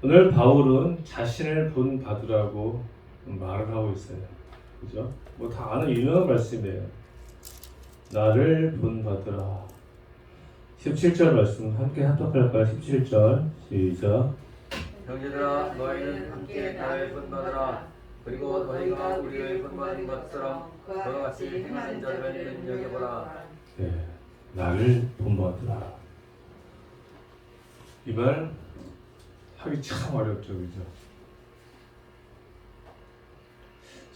오늘 바울은 자신을 본받으라고 말을 하고 있어요. 그죠? 뭐 다 아는 유명한 말씀이에요. 나를 본받으라. 17절 말씀 함께 합독할까요? 17절 시작. 형제들아 너희는 함께 나를 본받으라. 그리고 너희가 우리를 본받은 것처럼 그와 같이 행하는 자들을 눈여겨보라. 네, 나를 본받으라. 이 말 하기 참 어렵죠, 그죠?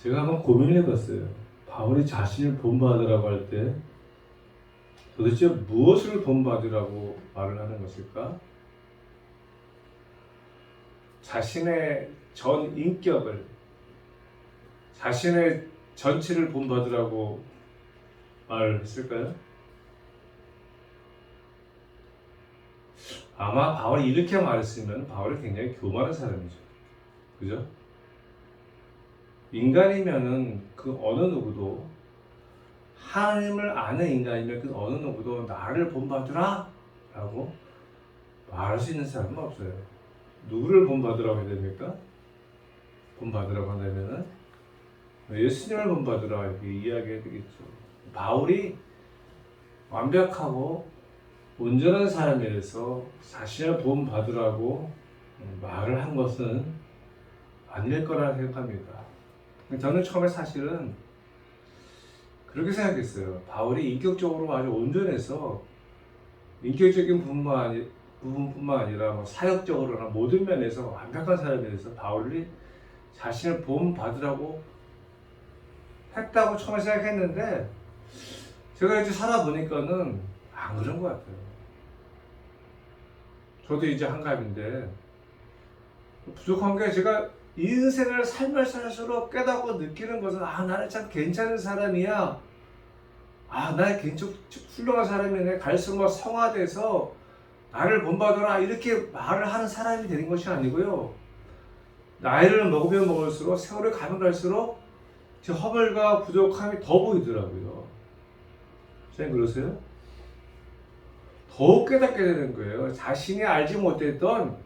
제가 한번 고민을 해봤어요. 바울이 자신을 본받으라고 할 때 도대체 무엇을 본받으라고 말을 하는 것일까? 자신의 전 인격을, 자신의 전체를 본받으라고 말을 했을까요? 아마 바울이 이렇게 말했으면 바울이 굉장히 교만한 사람이죠. 그죠? 인간이면은 그 어느 누구도, 하나님을 아는 인간이면 그 어느 누구도 나를 본받으라 라고 말할 수 있는 사람은 없어요. 누구를 본받으라고 해야 됩니까? 본받으라고 한다면은 예수님을 본받으라 이렇게 이야기해야 되겠죠. 바울이 완벽하고 온전한 사람이라서 자신을 본받으라고 말을 한 것은 아닐 거라 생각합니다. 저는 처음에 사실은 그렇게 생각했어요. 바울이 인격적으로 아주 온전해서 인격적인 부분뿐만 아니라 뭐 사역적으로나 모든 면에서 완벽한 사람이라서 바울이 자신을 본받으라고 했다고 처음에 생각했는데 제가 이제 살아보니까는 안 그런 것 같아요. 저도 이제 한갑인데 부족한 게 제가 인생을 살면 살수록 깨닫고 느끼는 것은 나는 참 괜찮은 사람이야. 나는 굉장히 훌륭한 사람이네. 갈수록 막 성화돼서 나를 본받아라 이렇게 말을 하는 사람이 되는 것이 아니고요. 나이를 먹으면 먹을수록 세월을 가면 갈수록 제 허물과 부족함이 더 보이더라고요. 선생님 그러세요? 더욱 깨닫게 되는 거예요. 자신이 알지 못했던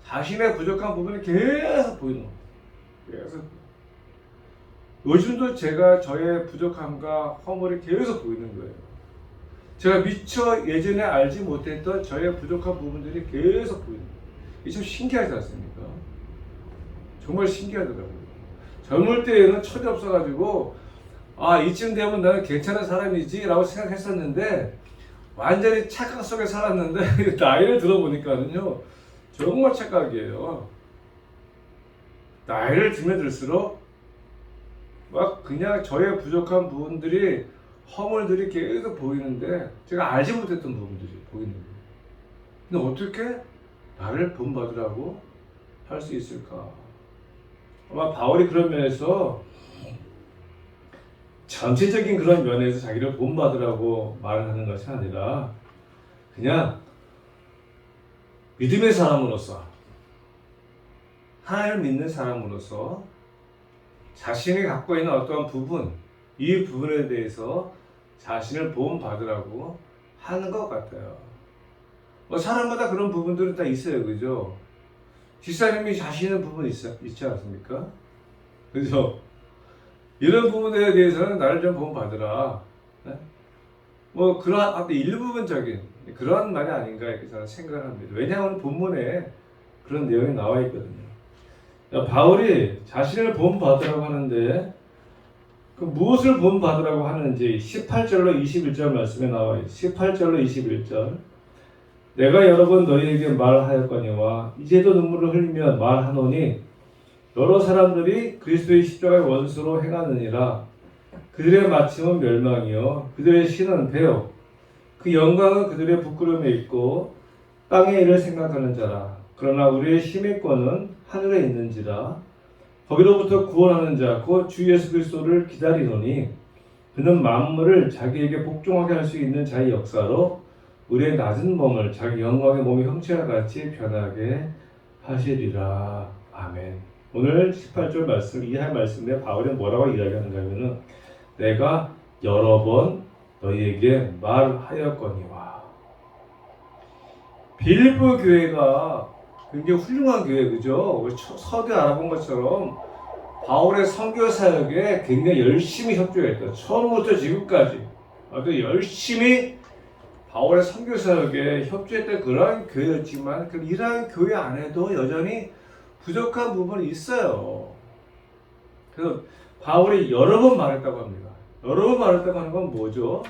자신의 부족한 부분이 계속 보이는 거예요. 그래서 요즘도 제가 저의 부족함과 허물이 계속 보이는 거예요. 제가 미처 예전에 알지 못했던 저의 부족한 부분들이 계속 보이는 거예요. 이게 좀 신기하지 않습니까? 정말 신기하더라고요. 젊을 때에는 철이 없어가지고 이쯤 되면 나는 괜찮은 사람이지 라고 생각했었는데 완전히 착각 속에 살았는데 나이를 들어보니까는요 정말 착각이에요. 나이를 들면 들수록 막 그냥 저의 부족한 부분들이 허물들이 계속 보이는데 제가 알지 못했던 부분들이 보이는 거예요. 근데 어떻게 나를 본받으라고 할 수 있을까? 아마 바울이 그런 면에서 전체적인 그런 면에서 자기를 본받으라고 말을 하는 것이 아니라 그냥 믿음의 사람으로서 하나님을 믿는 사람으로서 자신이 갖고 있는 어떠한 부분, 이 부분에 대해서 자신을 본받으라고 하는 것 같아요. 사람마다 그런 부분들은 다 있어요. 그죠? 집사님이 자신의 부분이 있지 않습니까? 그죠? 이런 부분에 대해서는 나를 좀 본받으라. 네? 그러한 일부분적인 그러한 말이 아닌가 이렇게 저는 생각을 합니다. 왜냐하면 본문에 그런 내용이 나와 있거든요. 바울이 자신을 본받으라고 하는데 그 무엇을 본받으라고 하는지 18절로 21절 말씀에 나와 있어요. 18절로 21절 내가 여러 번 너희에게 말하였거니와 이제도 눈물을 흘리며 말하노니 여러 사람들이 그리스도의 십자가의 원수로 행하느니라. 그들의 마침은 멸망이요 그들의 신은 배요 그 영광은 그들의 부끄러움에 있고 땅의 일을 생각하는 자라. 그러나 우리의 심의권은 하늘에 있는지라. 거기로부터 구원하는 자 곧 주 예수 그리스도를 기다리노니 그는 만물을 자기에게 복종하게 할 수 있는 자의 역사로 우리의 낮은 몸을 자기 영광의 몸의 형체와 같이 변하게 하시리라. 아멘. 오늘 18절 말씀, 이하 말씀에 바울이 뭐라고 이야기하는가 하면은 내가 여러 번 너희에게 말하였거니와. 빌립보 교회가 굉장히 훌륭한 교회, 그죠? 우리 서두에 알아본 것처럼 바울의 선교 사역에 굉장히 열심히 협조했다. 처음부터 지금까지 아주 열심히 바울의 선교 사역에 협조했던 그러한 교회였지만 이러한 교회 안에도 여전히 부족한 부분이 있어요. 그래서 바울이 여러 번 말했다고 합니다. 여러 번 말했다고 하는 건 뭐죠?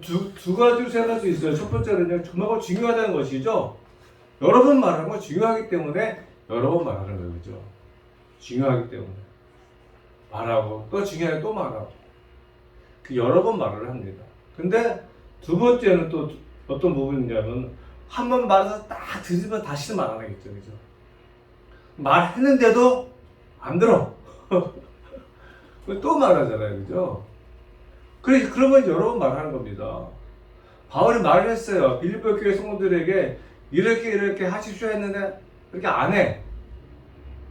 두 가지로 생각할 수 있어요. 첫 번째는 정말 중요하다는 것이죠. 여러 번 말하는 건 중요하기 때문에 여러 번 말하는 거예요. 그죠? 중요하기 때문에 말하고 또 중요하게 또 말하고 그 여러 번 말을 합니다. 근데 두 번째는 또 어떤 부분이냐면 한 번 말해서 딱 들으면 다시는 말 안 하겠죠. 그죠? 말했는데도 안 들어. 또 말하잖아요. 그죠? 그러면 여러 번 말하는 겁니다. 바울이 말을 했어요. 빌립보 교회 성도들에게 이렇게 하십시오 했는데 그렇게 안 해.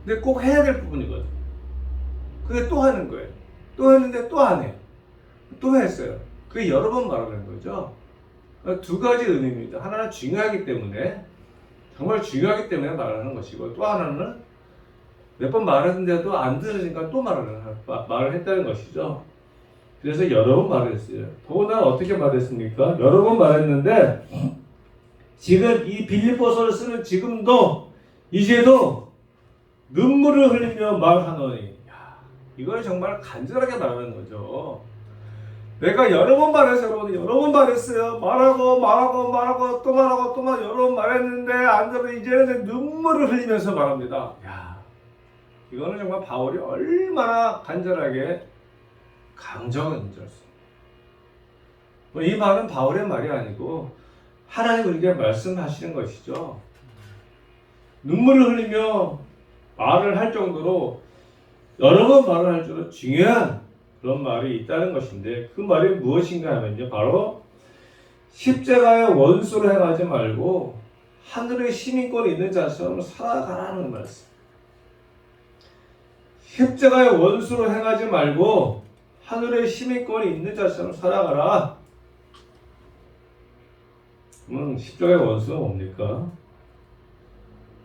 근데 꼭 해야 될 부분이거든. 근데 또 하는 거예요. 또 했는데 또 안 해. 또 했어요. 그게 여러 번 말하는 거죠. 두 가지 의미입니다. 하나는 중요하기 때문에, 정말 중요하기 때문에 말하는 것이고, 또 하나는 몇 번 말했는데도 안 들으니까 또 말을 했다는 것이죠. 그래서 여러 번 말했어요. 더군다나 어떻게 말했습니까? 여러 번 말했는데 지금 이 빌립보서를 쓰는 지금도 이제도 눈물을 흘리며 말하노니, 이걸 정말 간절하게 말하는 거죠. 내가 여러 번 말했어요. 여러분, 여러 번 말했어요. 말하고 또 여러 번 말했는데 안 들어. 이제는 눈물을 흘리면서 말합니다. 이거는 정말 바울이 얼마나 간절하게 강조한 문제였어요. 이 말은 바울의 말이 아니고 하나님 우리에게 말씀하시는 것이죠. 눈물을 흘리며 말을 할 정도로 여러 번 말을 할 정도로 중요한 그런 말이 있다는 것인데 그 말이 무엇인가 하면요. 바로 십자가의 원수를 행하지 말고 하늘의 시민권이 있는 자처럼 살아가라는 말씀. 십자가의 원수를 행하지 말고 하늘의 시민권이 있는 자처럼 살아가라. 십자가의 원수가 뭡니까?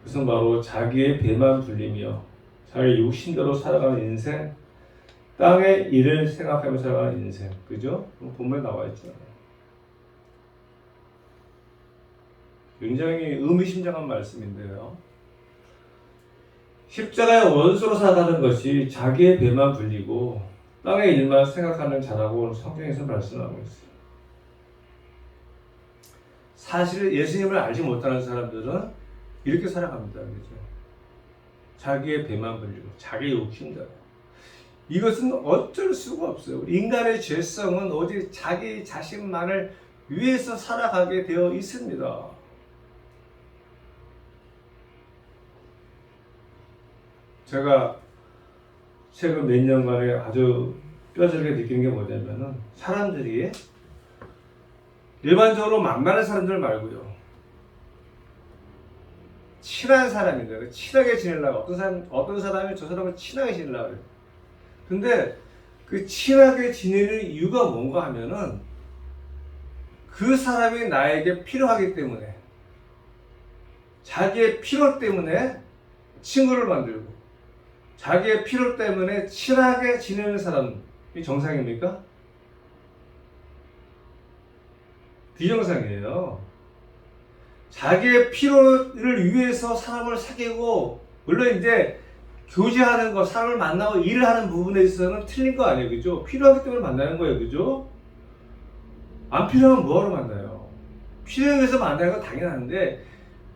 그것은 바로 자기의 배만 불리며 자기 욕심대로 살아가는 인생, 땅의 일을 생각하며 살아가는 인생, 그죠? 본문에 나와 있잖아요. 굉장히 의미심장한 말씀인데요. 십자가의 원수로 살아가는 것이 자기의 배만 불리고 땅의 일만 생각하는 자라고 성경에서 말씀하고 있어요. 사실 예수님을 알지 못하는 사람들은 이렇게 살아갑니다. 그죠? 자기의 배만 불리고 자기 욕심대로. 이것은 어쩔 수가 없어요. 인간의 죄성은 오직 자기 자신만을 위해서 살아가게 되어 있습니다. 제가 최근 몇 년간에 아주 뼈저리게 느낀 게 뭐냐면은 사람들이 일반적으로 만만한 사람들 말고요. 친한 사람인데 친하게 지내려고 어떤 사람이 저 사람을 친하게 지내려고 그래요. 근데 그 친하게 지내는 이유가 뭔가 하면은 그 사람이 나에게 필요하기 때문에 자기의 필요 때문에 친구를 만들고 자기의 필요 때문에 친하게 지내는 사람이 정상입니까? 비정상이에요. 자기의 필요를 위해서 사람을 사귀고 물론 이제 교제하는 거, 사람을 만나고 일을 하는 부분에 있어서는 틀린 거 아니에요. 그죠? 필요하기 때문에 만나는 거예요. 그죠? 안 필요하면 뭐하러 만나요? 필요에 의해서 만나는 건 당연한데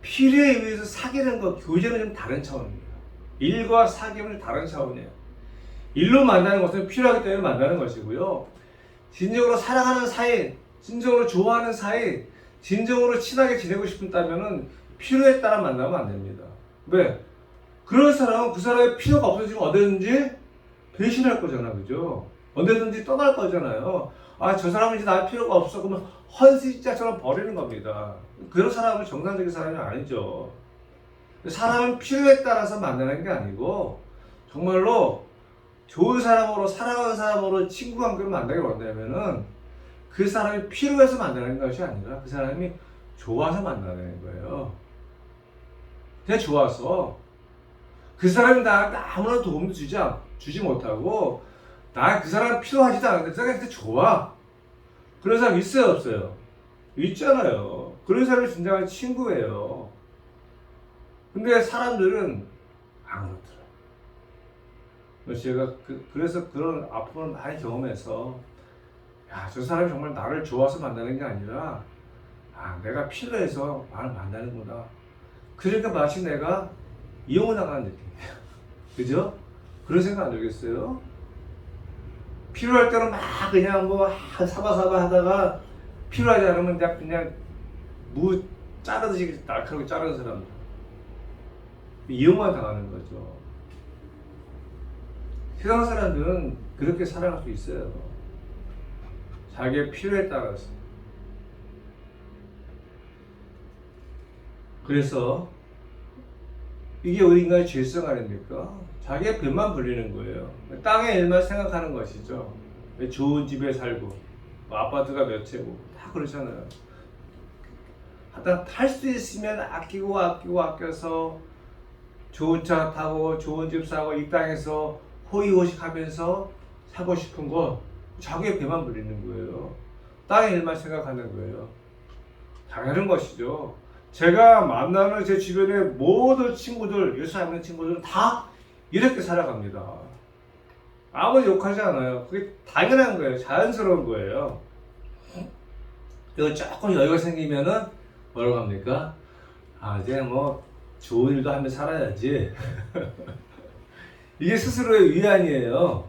필요에 의해서 사귀는 거, 교제는 좀 다른 차원입니다. 일과 사귐은 다른 차원이에요. 일로 만나는 것은 필요하기 때문에 만나는 것이고요. 진정으로 사랑하는 사이, 진정으로 좋아하는 사이, 진정으로 친하게 지내고 싶다면은 필요에 따라 만나면 안 됩니다. 왜? 그런 사람은 그 사람의 필요가 없어지면 언제든지 배신할 거잖아, 그죠? 언제든지 떠날 거잖아요. 저 사람은 이제 나 필요가 없어. 그러면 헌신자처럼 버리는 겁니다. 그런 사람은 정상적인 사람이 아니죠. 사람은 필요에 따라서 만나는 게 아니고 정말로 좋은 사람으로 사랑하는 사람으로 친구 관계로 만나기 원한다면은 그 사람이 필요해서 만나는 것이 아니라 그 사람이 좋아서 만나는 거예요. 그냥 좋아서 그 사람이 나한테 아무런 도움도 주지 못하고 나 그 사람 필요하지도 않은데 그 사람이 그때 좋아. 그런 사람 있어요, 없어요? 있잖아요. 그런 사람이 진정한 친구예요. 근데 사람들은 안 그렇더라고요. 제가 그래서 그런 아픔을 많이 경험해서 야, 저 사람이 정말 나를 좋아서 만나는 게 아니라 내가 필요해서 나를 만나는구나. 그러니까 마치 내가 이용을 나가는 느낌이에요. 그죠? 그런 생각 안 들겠어요? 필요할 때는 막 그냥 뭐 사바사바 하다가 필요하지 않으면 그냥 무 자르듯이 날카롭게 자르는 사람들. 이용만 당하는 거죠. 세상 사람들은 그렇게 살아갈 수 있어요. 자기의 필요에 따라서. 그래서 이게 우리 인간의 죄성 아닙니까? 자기의 배만 불리는 거예요. 땅의 일만 생각하는 것이죠. 좋은 집에 살고 뭐 아파트가 몇 채고 다 그러잖아요. 하여튼 탈 수 있으면 아껴서 좋은 차 타고 좋은 집 사고 이 땅에서 호의호식하면서 사고 싶은 거 자기의 배만 불리는 거예요. 땅의 일만 생각하는 거예요. 당연한 것이죠. 제가 만나는 제 주변의 모든 친구들, 예수 안 믿는 친구들은 다 이렇게 살아갑니다. 아무도 욕하지 않아요. 그게 당연한 거예요. 자연스러운 거예요. 그리고 조금 여유가 생기면은 뭐라고 합니까? 이제 뭐 좋은 일도 하며 살아야지. 이게 스스로의 위안이에요.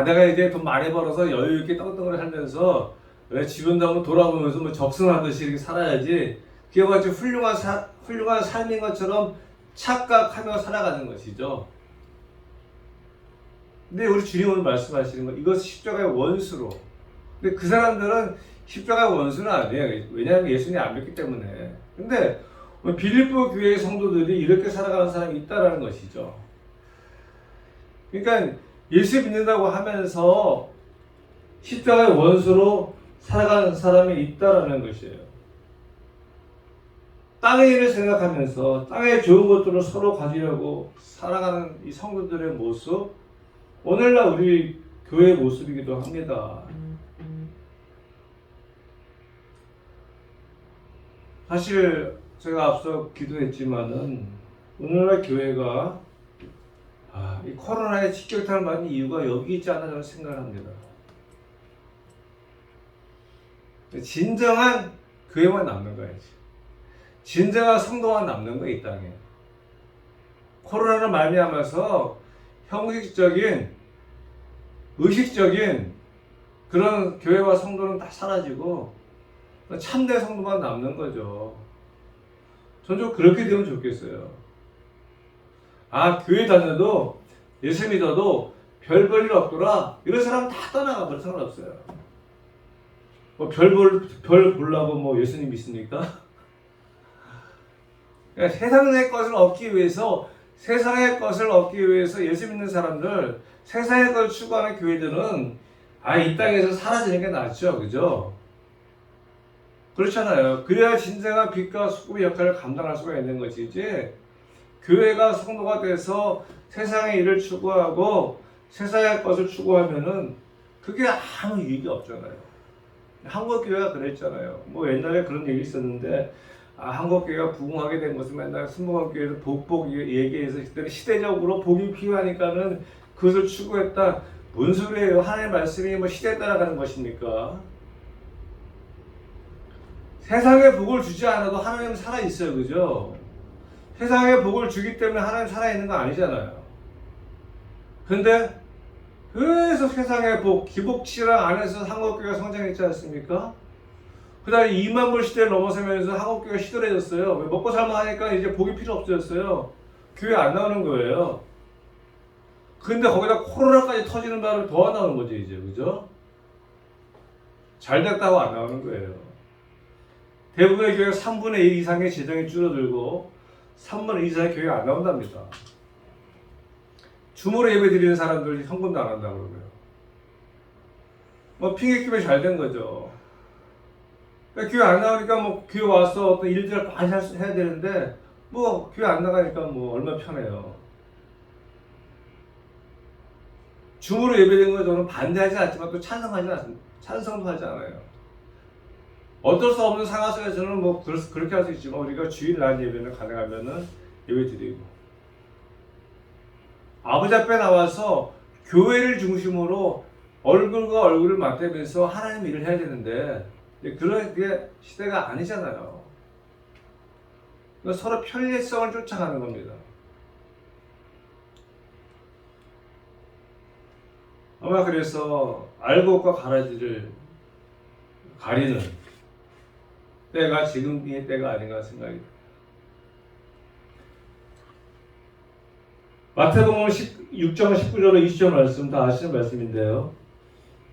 내가 이제 돈 많이 벌어서 여유 있게 떵떵을 살면서 왜 주변도 한번 돌아보면서 뭐 적승하듯이 이렇게 살아야지. 그게 마치 훌륭한 삶인 것처럼 착각하며 살아가는 것이죠. 근데 우리 주님은 말씀하시는 건 이것은 십자가의 원수로. 근데 그 사람들은 십자가의 원수는 아니에요. 왜냐하면 예수님이 안 믿기 때문에. 근데 빌립보 교회의 성도들이 이렇게 살아가는 사람이 있다라는 것이죠. 그러니까 예수 믿는다고 하면서 십자가의 원수로 살아가는 사람이 있다라는 것이에요. 땅의 일을 생각하면서 땅의 좋은 것들을 서로 가지려고 살아가는 이 성도들의 모습, 오늘날 우리 교회의 모습이기도 합니다. 사실 제가 앞서 기도했지만은 오늘날 교회가 이 코로나의 직격탄을 맞은 이유가 여기 있지 않나 저는 생각을 합니다. 진정한 교회만 남는 거야지. 진정한 성도만 남는 거야, 이 땅에. 코로나를 말미암아서 형식적인, 의식적인 그런 교회와 성도는 다 사라지고 참된 성도만 남는 거죠. 전 좀 그렇게 되면 좋겠어요. 교회 다녀도 예수 믿어도 별 볼 일 없더라. 이런 사람 다 떠나가 버려. 상관없어요. 별 보려고 뭐 예수님 믿습니까? 그러니까 세상의 것을 얻기 위해서 예수 믿는 사람들, 세상의 것을 추구하는 교회들은 이 땅에서 사라지는 게 낫죠. 그죠? 그렇잖아요. 그래야 진정한 빛과 소금의 역할을 감당할 수가 있는 것이지, 교회가 성도가 돼서 세상의 일을 추구하고 세상의 것을 추구하면은 그게 아무 유익이 없잖아요. 한국 교회가 그랬잖아요. 뭐 옛날에 그런 얘기 있었는데, 한국 교회가 부흥하게 된 것은 맨날 순복음 교회에서 복 얘기해서 그때는 시대적으로 복이 필요하니까는 그것을 추구했다. 뭔 소리예요? 하나님의 말씀이 뭐 시대에 따라가는 것입니까? 세상에 복을 주지 않아도 하나님은 살아 있어요, 그죠? 세상에 복을 주기 때문에 하나님 살아 있는 거 아니잖아요. 근데 계속 세상의 복, 기복치랑 안에서 한국교회가 성장했지 않습니까? 그 다음에 2만 불 시대를 넘어서면서 한국교회가 시들해졌어요. 먹고 살만 하니까 이제 복이 필요 없어졌어요. 교회 안 나오는 거예요. 근데 거기다 코로나까지 터지는 바람에 더 안 나오는 거죠, 이제. 그죠? 잘 됐다고 안 나오는 거예요. 대부분의 교회가 3분의 1 이상의 재정이 줄어들고 3분의 2 이상의 교회가 안 나온답니다. 주말에 예배 드리는 사람들이 헌금도 안 한다고 그러고요. 뭐 핑계 끼면 잘 된 거죠. 그러니까 교회 안 나오니까 뭐 교회 와서 어떤 일들을 많이 해야 되는데 뭐 교회 안 나가니까 뭐 얼마나 편해요. 줌으로 예배드리는 거 저는 반대하지 않지만 또 찬성하지 않습니다. 찬성도 하지 않아요. 어쩔 수 없는 상황 속에서는 뭐 그렇게 할 수 있지만 우리가 주일날 예배는 가능하면은 예배드리고 아버지 앞에 나와서 교회를 중심으로 얼굴과 얼굴을 맞대면서 하나님 일을 해야 되는데 그런 게 시대가 아니잖아요. 서로 편리성을 쫓아가는 겁니다. 아마 그래서 알곡과 가라지를 가리는 때가 지금이 때가 아닌가 생각이 듭니다. 마태복음 6장 19절로 20절 말씀 다 아시는 말씀인데요.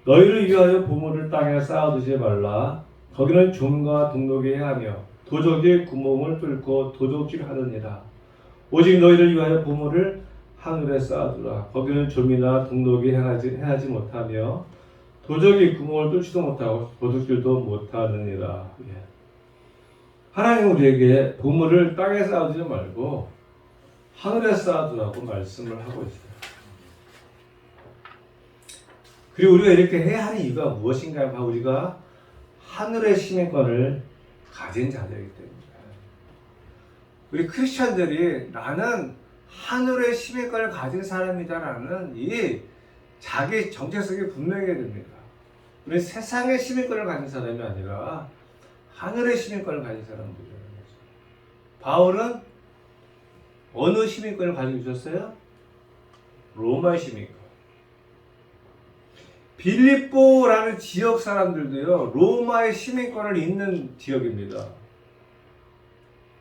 너희를 위하여 보물을 땅에 쌓아두지 말라. 거기는 좀과 동독이 행하며 도적이 구멍을 뚫고 도적질하느니라. 오직 너희를 위하여 보물을 하늘에 쌓아두라. 거기는 좀이나 동독이 행하지 못하며 도적이 구멍을 뚫지도 못하고 도둑질도 못하느니라. 예. 하나님 우리에게 보물을 땅에 쌓아두지 말고 하늘에 쌓아두라고 말씀을 하고 있어요. 그리고 우리가 이렇게 해야 하는 이유가 무엇인가 하면 우리가 하늘의 시민권을 가진 자들이기 때문입니다. 우리 크리스천들이 나는 하늘의 시민권을 가진 사람이다라는 이 자기 정체성이 분명해야 됩니다. 우리 세상의 시민권을 가진 사람이 아니라 하늘의 시민권을 가진 사람들이라는 거죠. 바울은 어느 시민권을 가지고 있었어요? 로마의 시민권. 빌립보라는 지역 사람들도요, 로마의 시민권을 잇는 지역입니다.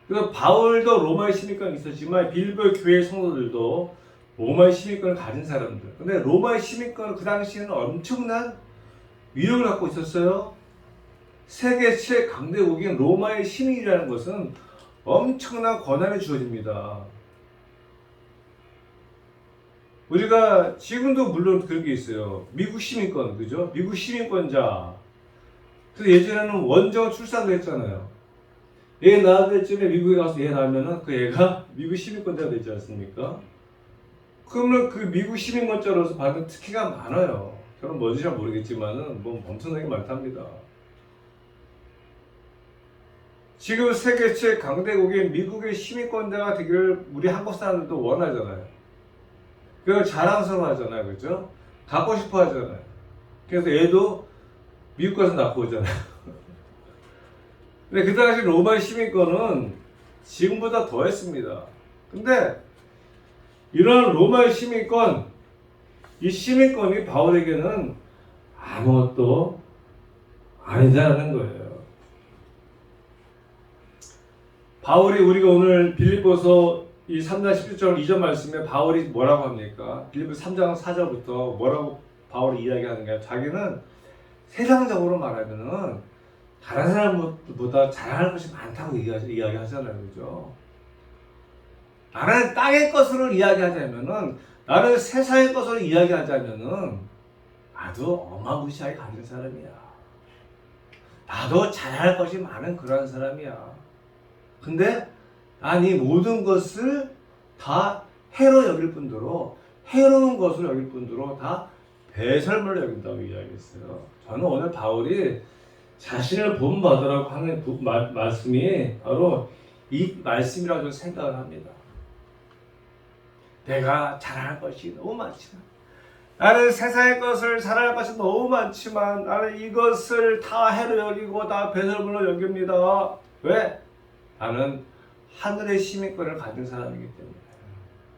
그래서 바울도 로마의 시민권이 있었지만 빌립보 교회 성도들도 로마의 시민권을 가진 사람들. 근데 로마의 시민권은 그 당시에는 엄청난 위력을 갖고 있었어요. 세계 최강대국인 로마의 시민이라는 것은 엄청난 권한이 주어집니다. 우리가 지금도 물론 그런 게 있어요. 미국 시민권, 그죠? 미국 시민권자. 그래서 예전에는 원정 출산도 했잖아요. 애 낳을 때쯤에 미국에 가서 애 낳으면은 그 애가 미국 시민권자가 되지 않습니까? 그러면 그 미국 시민권자로서 받는 특혜가 많아요. 저는 뭔지 잘 모르겠지만은 뭐 엄청나게 많답니다. 지금 세계 최강대국인 미국의 시민권자가 되기를 우리 한국 사람들도 원하잖아요. 그걸 자랑스러워 하잖아요. 그죠? 갖고 싶어 하잖아요. 그래서 애도 미국 가서 낳고 오잖아요. 근데 그 당시 로마의 시민권은 지금보다 더 했습니다. 근데 이런 로마의 시민권, 이 시민권이 바울에게는 아무것도 아니다라는 거예요. 바울이 우리가 오늘 빌립보서 이 3장 17절 2절 말씀에 바울이 뭐라고 합니까? 빌립보 3장 4절부터 뭐라고 바울이 이야기하는가? 자기는 세상적으로 말하면은 다른 사람보다 잘할 것이 많다고 이야기하잖아요. 그죠? 나는 땅의 것으로 이야기하자면은, 나는 세상의 것으로 이야기하자면은, 나도 어마무시하게 가진 사람이야. 나도 잘할 것이 많은 그런 사람이야. 근데 난 이 모든 것을 다 해로 여길 뿐더러, 해로운 것을 여길 뿐더러 다 배설물로 여긴다고 이야기했어요. 저는 오늘 바울이 자신을 본받으라고 하는 말씀이 바로 이 말씀이라고 저는 생각을 합니다. 내가 잘할 것이 너무 많지만, 나는 세상의 것을 잘할 것이 너무 많지만, 나는 이것을 다 해로 여기고 다 배설물로 여깁니다. 왜? 나는 하늘의 시민권을 가진 사람이기 때문에.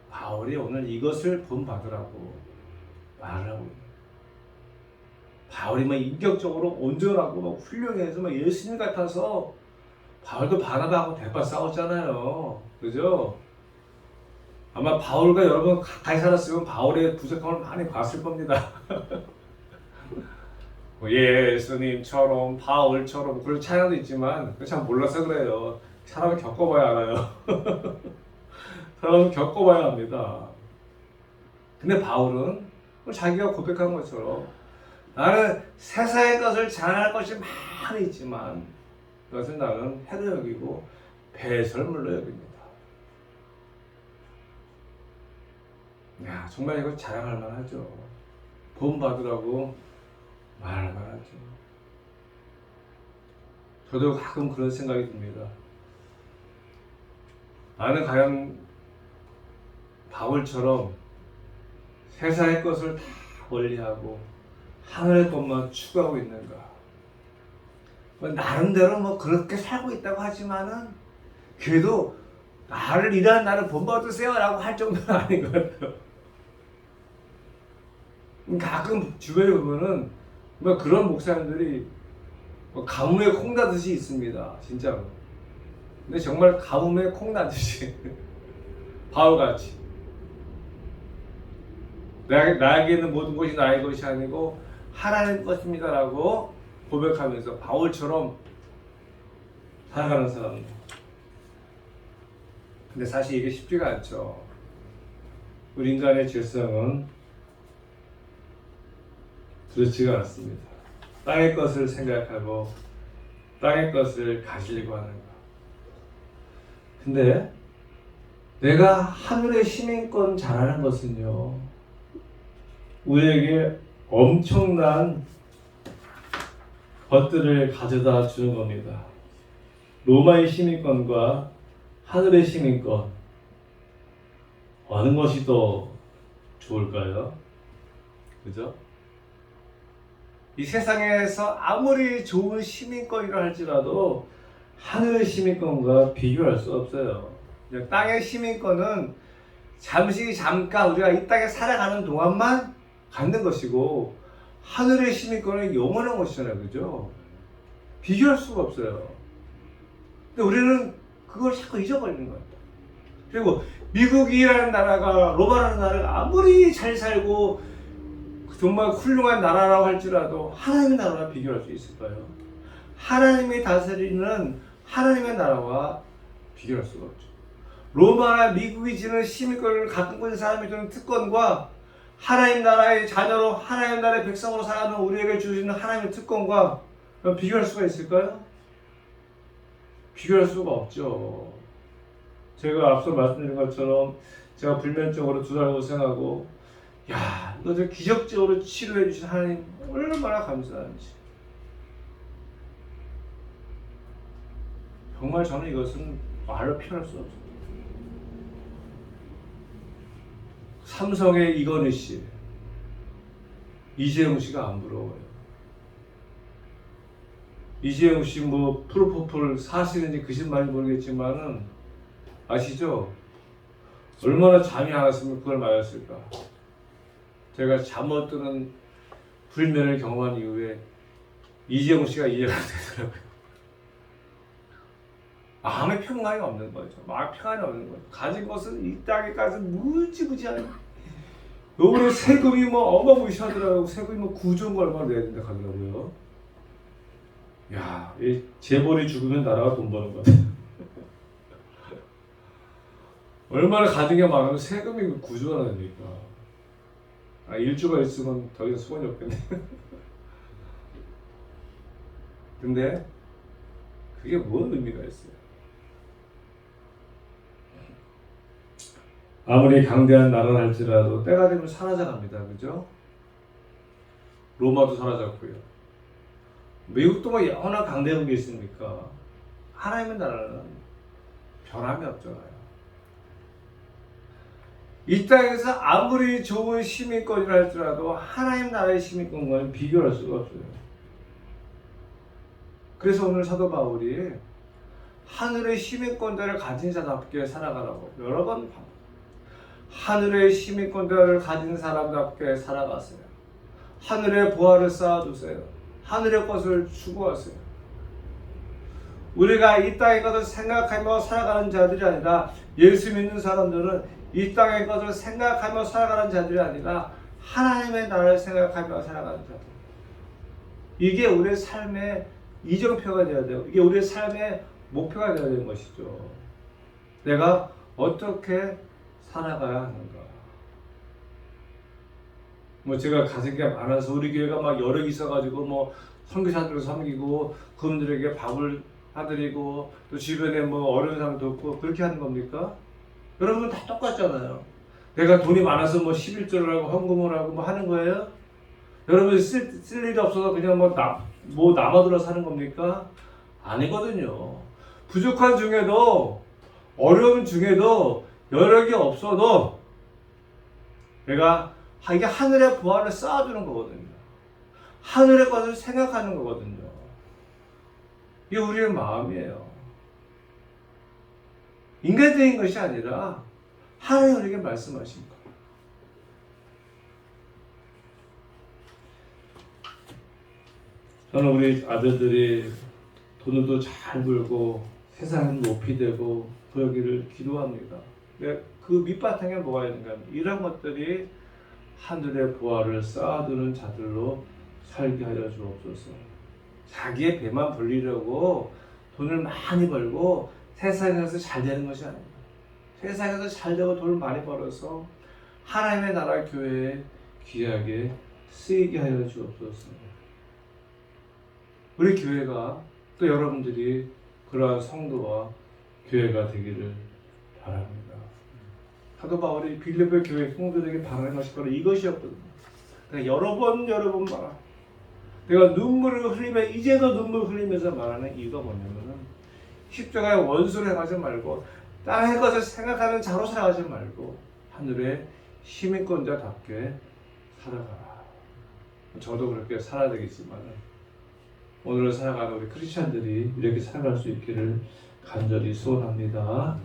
바울이 오늘 이것을 본받으라고 말을 하고 있습니다. 바울이 막 인격적으로 온전하고 막 훌륭해서 막 예수님 같아서, 바울도 바나바하고 대파 싸웠잖아요. 그죠? 아마 바울과 여러분 가까이 살았으면 바울의 부족함을 많이 봤을 겁니다. 예수님처럼 바울처럼 그런 차이도 있지만 참 몰라서 그래요. 사람을 겪어봐야 알아요. 사람을 겪어봐야 합니다. 근데 바울은 자기가 고백한 것처럼 나는 세상의 것을 잘할 것이 많이 있지만 그것은 나는 해로 여기고 배설물로 여깁니다. 야, 정말 이거 자랑할 만하죠. 본 받으라고 말할 만하죠. 저도 가끔 그런 생각이 듭니다. 나는 과연 바울처럼 세상의 것을 다 멀리하고 하늘의 것만 추구하고 있는가? 나름대로 뭐 그렇게 살고 있다고 하지만은 그래도 나를 일하는 나를 본받으세요 라고 할 정도는 아닌 것 같아요. 가끔 주변에 보면은 뭐 그런 목사님들이 뭐 가뭄에 콩 나듯이 있습니다. 진짜로. 근데 정말 가뭄에 콩 나듯이 바울같이 나에게 있는 모든 것이 나의 것이 아니고 하나님 것입니다 라고 고백하면서 바울처럼 살아가는 사람들. 근데 사실 이게 쉽지가 않죠. 우리 인간의 질성은 그렇지가 않습니다. 땅의 것을 생각하고 땅의 것을 가지려고 하는 것. 근데 내가 하늘의 시민권 잘하는 것은요, 우리에게 엄청난 것들을 가져다 주는 겁니다. 로마의 시민권과 하늘의 시민권, 어느 것이 더 좋을까요? 그죠? 이 세상에서 아무리 좋은 시민권이라 할지라도 하늘의 시민권과 비교할 수 없어요. 그냥 땅의 시민권은 잠깐 우리가 이 땅에 살아가는 동안만 갖는 것이고, 하늘의 시민권은 영원한 것이잖아요. 그죠? 비교할 수가 없어요. 근데 우리는 그걸 자꾸 잊어버리는 것 같아요. 그리고 미국이라는 나라가, 로마라는 나라가 아무리 잘 살고 정말 훌륭한 나라라고 할지라도 하나님의 나라와 비교할 수 있을까요? 하나님이 다스리는 하나님의 나라와 비교할 수가 없죠. 로마나 미국이 지는 시민권을 갖고 있는 사람이 주는 특권과 하나님 나라의 자녀로 하나님 나라의 백성으로 살아가는 우리에게 주시는 하나님의 특권과 비교할 수가 있을까요? 비교할 수가 없죠. 제가 앞서 말씀드린 것처럼 제가 불면증으로 2달 고생하고, 야, 이것을 기적적으로 치료해 주신 하나님 얼마나 감사한지. 정말 저는 이것은 말로 표현할 수 없어요. 삼성의 이건희 씨, 이재용 씨가 안 부러워요. 이재용 씨 뭐 프로포폴 사실인지 거짓말인지 모르겠지만은 아시죠? 얼마나 잠이 안 왔으면 그걸 맞았을까? 제가 잠 못 드는 불면을 경험한 이후에 이재용 씨가 이해가 되더라고요. 마음의 평안이 없는 거죠. 마음의 평안이 없는 거죠. 가진 것은 이 땅에까지 무지무지하게. 요번에 세금이 뭐 어마무시하더라고요. 세금이 뭐 9조인가 얼마 내야 된다 하더라고요. 야, 이 재벌이 죽으면 나라가 돈 버는 거 같아요. 얼마나 가진 게 많으면 세금이 9조가 나니까. 1조가 있으면 더 이상 소원이 없겠네. 근데 그게 뭔 의미가 있어요? 아무리 강대한 나라를 할지라도 때가 되면 사라져갑니다. 그죠? 로마도 사라졌고요. 미국도 뭐 영원한 강대국이 있습니까? 하나님의 나라는 변함이 없잖아요. 이 땅에서 아무리 좋은 시민권이라 할지라도 하나님 나라의 시민권과는 비교할 수가 없어요. 그래서 오늘 사도 바울이 하늘의 시민권자를 가진 자답게 살아가라고 여러 번 하늘의 시민권자를 가진 사람답게 살아가세요. 하늘의 보화를 쌓아두세요. 하늘의 것을 추구하세요. 우리가 이 땅의 것을 생각하며 살아가는 자들이 아니라, 예수 믿는 사람들은 이 땅의 것을 생각하며 살아가는 자들이 아니라 하나님의 나라를 생각하며 살아가는 자들. 이게 우리의 삶의 이정표가 되어야 돼요. 이게 우리의 삶의 목표가 되어야 되는 것이죠. 내가 어떻게 살아가야 하는가. 뭐 제가 가진 게 많아서 우리 교회가 막 여력이 있어가지고 뭐 선교사들을 섬기고 그분들에게 밥을 사드리고 또 주변에 뭐 어려운 사람 돕고 그렇게 하는 겁니까? 여러분 다 똑같잖아요. 내가 돈이 많아서 뭐 11조를 하고 헌금을 하고 뭐 하는 거예요? 여러분 쓸 일이 없어서 그냥 뭐 남아들어 사는 겁니까? 아니거든요. 부족한 중에도 어려움 중에도 여력이 없어도 내가 이게 하늘의 보화를 쌓아주는 거거든요. 하늘의 것을 생각하는 거거든요. 이게 우리의 마음이에요. 인간적인 것이 아니라 하나님 우리에게 말씀하신 거. 저는 우리 아들들이 돈도 잘 벌고 세상은 높이 되고 그러기를 기도합니다. 그 밑바탕에 뭐가 있는가? 이런 것들이 하늘의 보화를 쌓아두는 자들로 살게 하여 주옵소서. 자기의 배만 불리려고 돈을 많이 벌고 세상에서 잘 되는 것이 아닙니다. 세상에서 잘 되고 돈을 많이 벌어서 하나님의 나라 교회에 귀하게 쓰이게 하여 주옵소서. 우리 교회가 또 여러분들이 그러한 성도와 교회가 되기를 바랍니다. 사도 바울이 빌립보 교회 성도들에게 바라는 것이 바로 이것이었거든요. 내가 여러 번 말하. 내가 눈물을 흘리며 이제도 눈물 흘리면서 말하는 이유가 뭐냐면은 십자가의 원수를 행하지 말고 땅의 것을 생각하는 자로 살아가지 말고 하늘의 시민권자답게 살아가라. 저도 그렇게 살아야 되겠지만 오늘을 살아가는 우리 크리스찬들이 이렇게 살아갈 수 있기를 간절히 소원합니다.